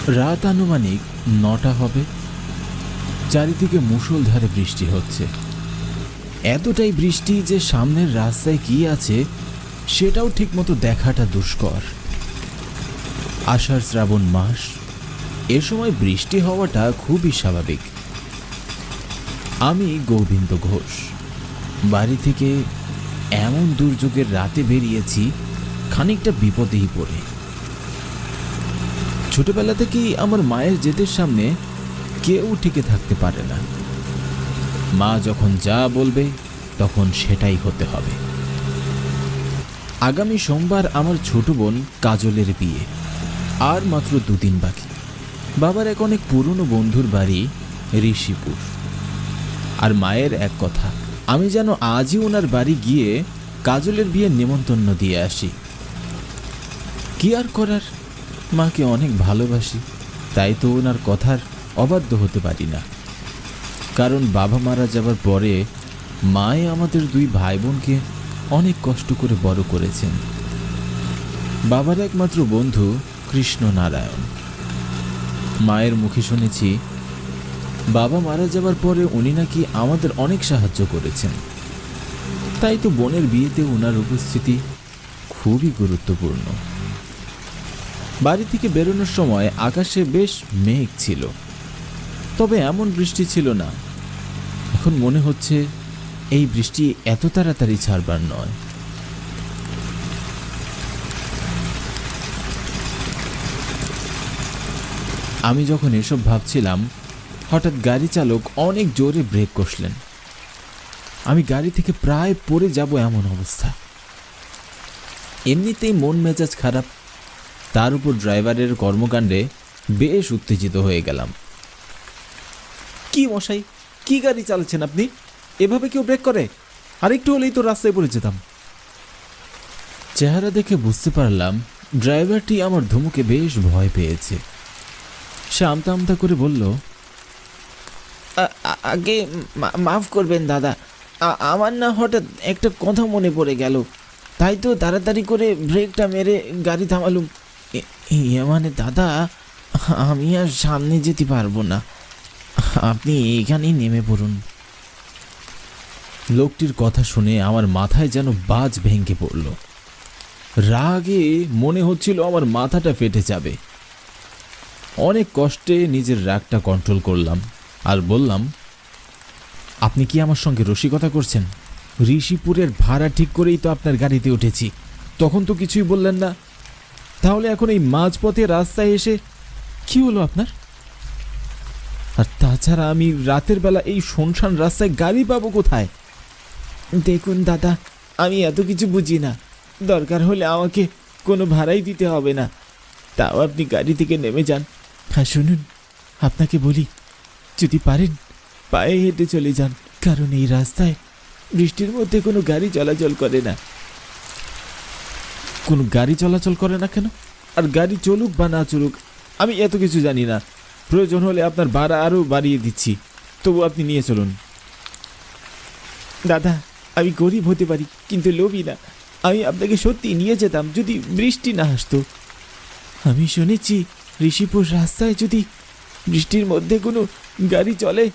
রাত আনুমানিক ৯টা হবে। চারিদিকে মুষলধারে বৃষ্টি হচ্ছে। এতটাই বৃষ্টি যে সামনের রাস্তায় কি আছে সেটাও ঠিকমতো দেখাটা দুষ্কর। আষাঢ় শ্রাবণ মাস, এ সময় বৃষ্টি হওয়াটা খুবই স্বাভাবিক। আমি গোবিন্দ ঘোষ বাড়ি থেকে এমন দুর্যোগের রাতে বেরিয়েছি খানিকটা বিপদেই পড়ে। ছোটবেলা থেকেই আমার মায়ের জেদের সামনে কেউ টিকে থাকতে পারে না। মা যখন যা বলবে তখন সেটাই হতে হবে। আগামী সোমবার আমার ছোট বোন কাজলের বিয়ে, আর মাত্র 2 দিন বাকি। বাবার এক অনেক পুরনো বন্ধুর বাড়ি ঋষিপুর। আর মায়ের এক কথা, আমি যেন আজই ওনার বাড়ি গিয়ে কাজলের বিয়ের নেমন্তন্ন দিয়ে আসি। কি আর করার, মাকে অনেক ভালোবাসি, তাই তো ওনার কথার অবাধ্য হতে পারি না। কারণ বাবা মারা যাবার পরে মায়ে আমাদের 2 ভাই বোনকে অনেক কষ্ট করে বড় করেছেন। বাবার একমাত্র বন্ধু কৃষ্ণ নারায়ণ। মায়ের মুখে শুনেছি বাবা মারা যাবার পরে উনি নাকি আমাদের অনেক সাহায্য করেছেন। তাই তো বোনের বিয়েতে ওনার উপস্থিতি খুবই গুরুত্বপূর্ণ। বাড়ি থেকে বেরোনোর সময় আকাশে বেশ মেঘ ছিল, তবে এমন বৃষ্টি ছিল না। এখন মনে হচ্ছে এই বৃষ্টি এত তাড়াতাড়ি ছাড়বার নয়। আমি যখন এসব ভাবছিলাম, হঠাৎ গাড়ি চালক অনেক জোরে ব্রেক কষলেন। আমি গাড়ি থেকে প্রায় পড়ে যাব এমন অবস্থা। এমনিতেই মন মেজাজ খারাপ, তার উপর ড্রাইভারের কর্মকাণ্ডে বেশ উত্তেজিত হয়ে গেলাম। কি মশাই, কি গাড়ি চালাচ্ছেন আপনি? এভাবে কেউ ব্রেক করে? আরেকটু হলেই তো রাস্তায় পড়ে যেতাম। চেহারা দেখে বুঝতে পারলাম ড্রাইভারটি আমার ধমকে বেশ ভয় পেয়েছে। সে আমতা আমতা করে বলল, আগে মাফ করবেন দাদা, আমার না হঠাৎ একটা কথা মনে পড়ে গেল, তাই তো তাড়াতাড়ি করে ব্রেকটা মেরে গাড়ি থামালুম। মানে দাদা, আমি আর সামনে যেতে পারবো না, আপনি এখানেই নেমে পড়ুন। লোকটির কথা শুনে আমার মাথায় যেন বাজ ভেঙে পড়ল। রাগে মনে হচ্ছিল আমার মাথাটা ফেটে যাবে। অনেক কষ্টে নিজের রাগটা কন্ট্রোল করলাম আর বললাম, আপনি কি আমার সঙ্গে রসিকতা করছেন? ঋষিপুরের ভাড়া ঠিক করেই তো আপনার গাড়িতে উঠেছি, তখন তো কিছুই বললেন না। তাহলে এখন এই মাঝপথে রাস্তায় এসে কি হলো আপনার? আর তাছাড়া আমি রাতের বেলা এই শুনশান রাস্তায় গাড়ি পাবো কোথায়? দেখুন দাদা, আমি এত কিছু বুঝি না, দরকার হলে আমাকে কোনো ভাড়াই দিতে হবে না, তাও আপনি গাড়ি থেকে নেমে যান। হ্যাঁ শুনুন, আপনাকে বলি, যদি পারেন পায়ে হেঁটে চলে যান, কারণ এই রাস্তায় বৃষ্টির মধ্যে কোনো গাড়ি চলাচল করে না। কোনো গাড়ি চলাচল করে না কেন? আর গাড়ি চলুক বা না চলুক আমি এত কিছু জানি না, প্রয়োজন হলে আপনার ভাড়া আরও বাড়িয়ে দিচ্ছি, তবু আপনি নিয়ে চলুন। দাদা, আমি গরিব হতে পারি কিন্তু লোভী না, আমি আপনাকে সত্যি নিয়ে যেতাম যদি বৃষ্টি না আসতো। আমি শুনেছি ঋষিপুর রাস্তায় যদি বৃষ্টির মধ্যে কোনো গাড়ি চলে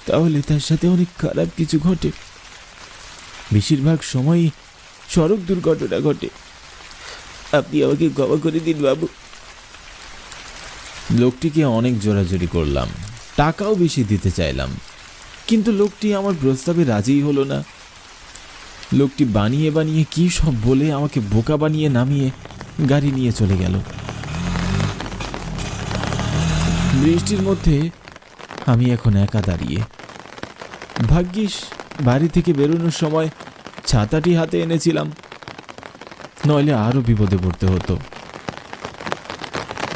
তাহলে তার সাথে অনেক খারাপ কিছু ঘটে। বেশিরভাগ সময়ই সড়ক দুর্ঘটনা ঘটে। আপনি আমাকে ক্ষমা করে দিন বাবু। লোকটিকে অনেক জোরাজোরি করলাম, টাকাও বেশি দিতে চাইলাম, কিন্তু লোকটি আমার প্রস্তাবে রাজিই হলো না। লোকটি বানিয়ে বানিয়ে কি সব বলে আমাকে বোকা বানিয়ে নামিয়ে গাড়ি নিয়ে চলে গেল। বৃষ্টির মধ্যে আমি এখন একা দাঁড়িয়ে। ভাগ্যিস বাড়ি থেকে বেরোনোর সময় ছাতাটি হাতে এনেছিলাম, নইলে আরো বিপদে পড়তে হতো।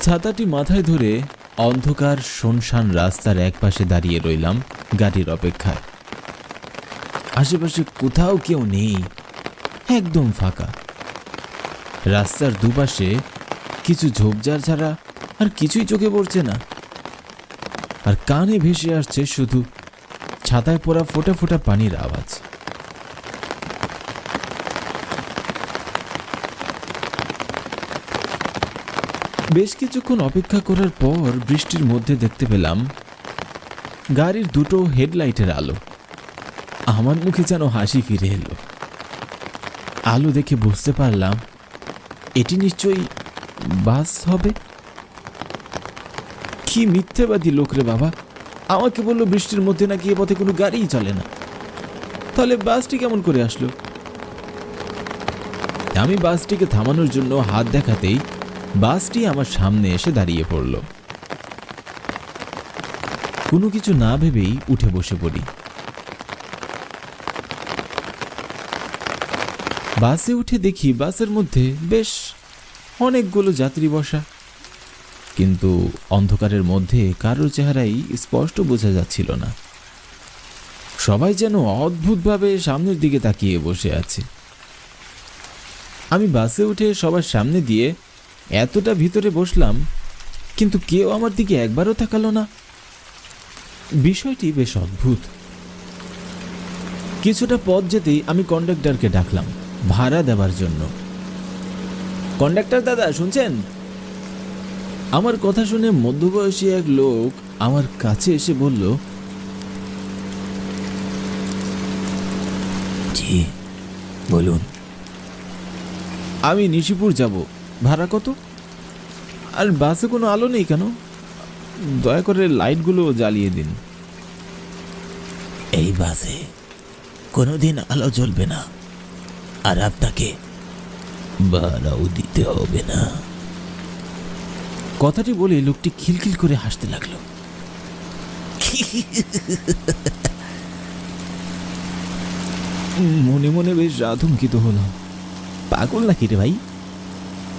ছাতাটি মাথায় ধরে অন্ধকার শুনশান রাস্তার একপাশে দাঁড়িয়ে রইলাম গাড়ির অপেক্ষায়। আশেপাশে কোথাও কেউ নেই, একদম ফাঁকা। রাস্তার দুপাশে কিছু ঝোপঝাড় ছাড়া আর কিছুই চোখে পড়ছে না। আর কানে ভেসে আসছে শুধু ছাতায় পড়া ফোঁটা ফোঁটা পানির আওয়াজ। বেশ কিছুক্ষণ অপেক্ষা করার পর বৃষ্টির মধ্যে দেখতে পেলাম গাড়ির দুটো হেডলাইটের আলো। আমার মুখে যেন হাসি ফিরে এলো। আলো দেখে বুঝতে পারলাম এটি নিশ্চয়ই বাস হবে। কি মিথ্যেবাদী লোক রে বাবা, আমাকে বললো বৃষ্টির মধ্যে নাকি এ পথে কোনো গাড়িই চলে না। তাহলে বাসটি কেমন করে আসলো? আমি বাসটিকে থামানোর জন্য হাত দেখাতেই বাসটি আমার সামনে এসে দাঁড়িয়ে পড়ল। কোনো কিছু না ভেবেই উঠে বসে পড়ি। বাসে উঠে দেখি বাসের মধ্যে বেশ অনেকগুলো যাত্রী বসা, কিন্তু অন্ধকারের মধ্যে কারোর চেহারাই স্পষ্ট বোঝা যাচ্ছিল না। সবাই যেন অদ্ভুতভাবে সামনের দিকে তাকিয়ে বসে আছে। আমি বাসে উঠে সবার সামনে দিয়ে এতটা ভিতরে বসলাম, কিন্তু কেউ আমার দিকে একবারও তাকালো না। বিষয়টি বেশ অদ্ভুত। কিছুটা পথ যেতেই আমি কন্ডাক্টরকে ডাকলাম ভাড়া দেওয়ার জন্য। কন্ডাক্টর দাদা, শুনছেন? আমার কথা শুনে মধ্যবয়সী এক লোক আমার কাছে এসে বলল, জি বলুন। আমি নিশিপুর যাব, ভাড়া কত? আর বাসে কোনো আলো নেই কেন? দয়া করে লাইটগুলো জ্বালিয়ে দিন। এই বাসে কোনোদিন আলো জ্বলবে না, আর আপনাকে ভাড়াও দিতে হবে না। কথাটি বলে লোকটি খিলখিল করে হাসতে লাগলো। মনে মনে বেশ আতঙ্কিত হলাম। পাগল নাকি রে ভাই,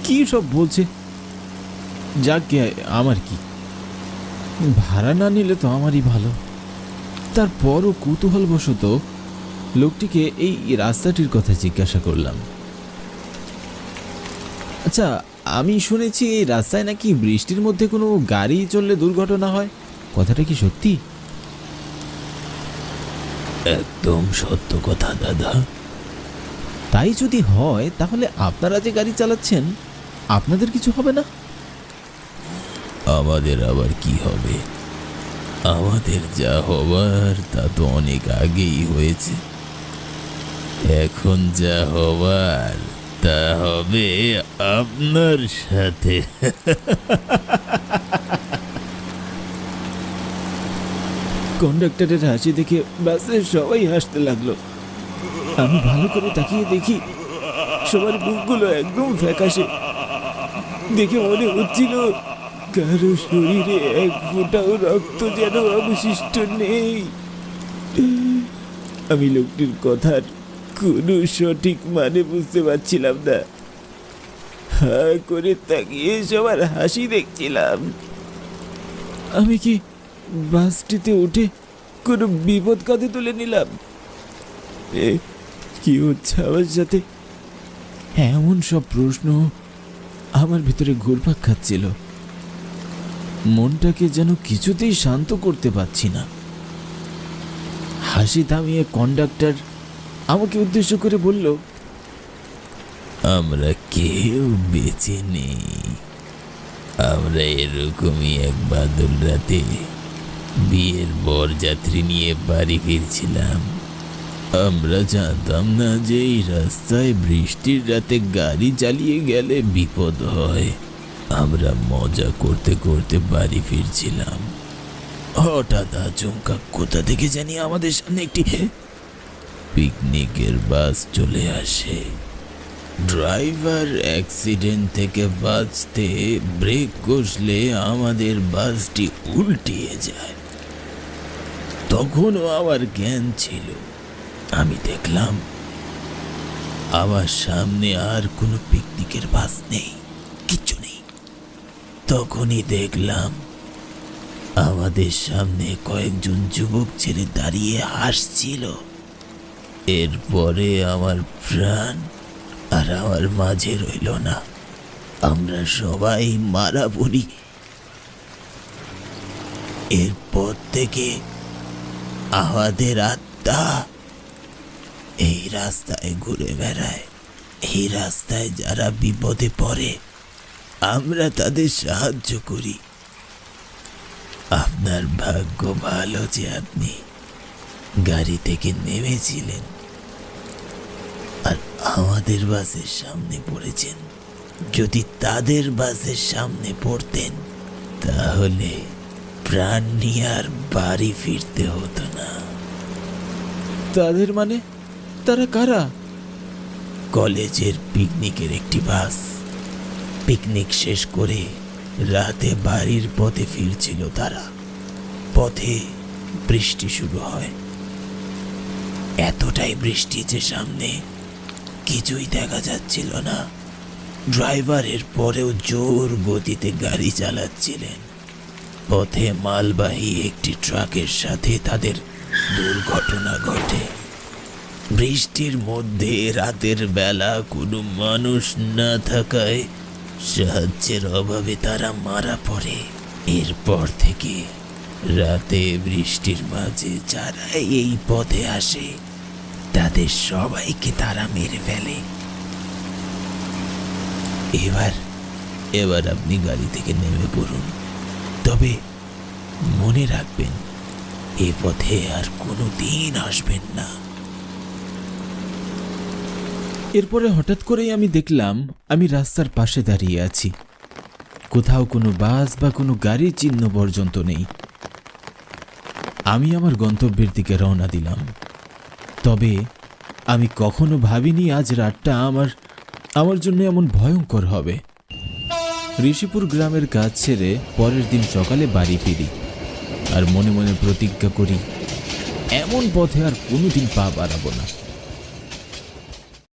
কি সব বলছে? যাক গে, আমার কি, ভাড়া না নিলে তো আমারই ভালো। তারপরও কৌতূহলবশত লোকটিকে এই রাস্তাটির কথা জিজ্ঞাসা করলাম। আচ্ছা, আমি শুনেছি এই রাস্তায় নাকি বৃষ্টির মধ্যে কোনো গাড়ি চললে দুর্ঘটনা হয়, কথাটা কি সত্যি? একদম সত্য কথা দাদা। তাই যদি হয় তাহলে আপনারা যে গাড়ি চালাচ্ছেন আপনাদের কিছু হবে না? আমাদের আবার কি হবে? আমাদের যা হবার তা তো অনেক আগেই হয়েছে। এখন যা হবার তা হবে আপনার সাথে। কন্ডাক্টরের হাসি দেখে বাসের সবাই হাসতে লাগলো। আমি ভালো করে তাকিয়ে দেখি সবার মুখগুলো একদম ফ্যাকাশে। দেখে মনে হচ্ছিল কারো শরীরে এক ফোঁটাও রক্ত যেন অবশিষ্ট নেই। আমি লোকটির কথার কোনো সঠিক মানে বুঝতে পারছিলাম না। হা করে তাকিয়ে সবার হাসি দেখছিলাম। আমি কি বাসটিতে উঠে কোনো বিপদ কাঁধে তুলে নিলাম? কি হচ্ছে আমার সাথে? এমন সব প্রশ্ন আমার ভিতরে ঘুরপাক খাচ্ছিল। মনটাকে যেন কিছুতেই শান্ত করতে পারছি না। হাসি থামিয়ে কন্ডাক্টর আমাকে উদ্দেশ্য করে বলল, আমরা কেউ বেঁচে নেই। আমরা এরকমই এক বাদল রাতে বিয়ের বরযাত্রী নিয়ে বাড়ি ফিরছিলাম। আমরা জানতাম না যে এই রাস্তায় বৃষ্টির রাতে গাড়ি চালিয়ে গেলে বিপদ হয়। আমরা মজা করতে করতে বাড়ি ফিরছিলাম। হঠাৎ আচমকা কোথা থেকে জানি আমাদের সামনে একটি পিকনিকের বাস চলে আসে। ড্রাইভার অ্যাক্সিডেন্ট থেকে বাঁচতে ব্রেক কষলে আমাদের বাসটি উল্টিয়ে যায়। তখনও আমার জ্ঞান ছিল। আমি দেখলাম আমার সামনে আর কোনো পিকনিকের বাস নেই, কিচ্ছু নেই। তখনই দেখলাম আমাদের সামনে কয়েকজন যুবক ছেলে দাঁড়িয়ে হাসছিল। এরপরে আমার প্রাণ আর আমার মাঝে রইল না। আমরা সবাই মারা পড়ি। এরপর থেকে আমাদের আত্মা এই রাস্তায় ঘুরে বেড়ায়। এই রাস্তায় যারা বিপদে পড়ে আমরা তাদের সাহায্য করি। আপনার ভাগ্য ভালো যে আপনি গাড়ি থেকে নেমেছিলেন আর আমাদের বাসের সামনে পড়েছেন। যদি তাদের বাসের সামনে পড়তেন তাহলে প্রাণ নিয়ে আর বাড়ি ফিরতে হতো না। তাদের মানে? তারা কারা? কলেজের পিকনিকের একটি বাস পিকনিক শেষ করে রাতে বাড়ির পথে ফিরছিল তারা। পথে বৃষ্টি শুরু হয়। এতটাই বৃষ্টি যে সামনে কিছুই দেখা যাচ্ছিল না। ড্রাইভারের পরেও জোর গতিতে গাড়ি চালাচ্ছিলেন। পথে মালবাহী একটি ট্রাকের সাথে তাদের দুর্ঘটনা ঘটে। বৃষ্টির মধ্যে রাতের বেলা কোনো মানুষ না থাকায় সাহায্যের অভাবে তারা মারা পড়ে। এরপর থেকে রাতে বৃষ্টির মাঝে যারা এই পথে আসে তাদের সবাইকে তারা মেরে ফেলে। এবার আপনি গাড়ি থেকে নেমে পড়ুন, তবে মনে রাখবেন এ পথে আর কোনো দিন আসবেন না। এরপরে হঠাৎ করেই আমি দেখলাম আমি রাস্তার পাশে দাঁড়িয়ে আছি। কোথাও কোনো বাস বা কোনো গাড়ির চিহ্ন পর্যন্ত নেই। আমি আমার গন্তব্যের দিকে রওনা দিলাম। তবে আমি কখনো ভাবিনি আজ রাতটা আমার জন্য এমন ভয়ঙ্কর হবে। ঋষিপুর গ্রামের কাজ ছেড়ে পরের দিন সকালে বাড়ি ফিরি আর মনে মনে প্রতিজ্ঞা করি এমন পথে আর কোনোদিন পা বাড়াবো না।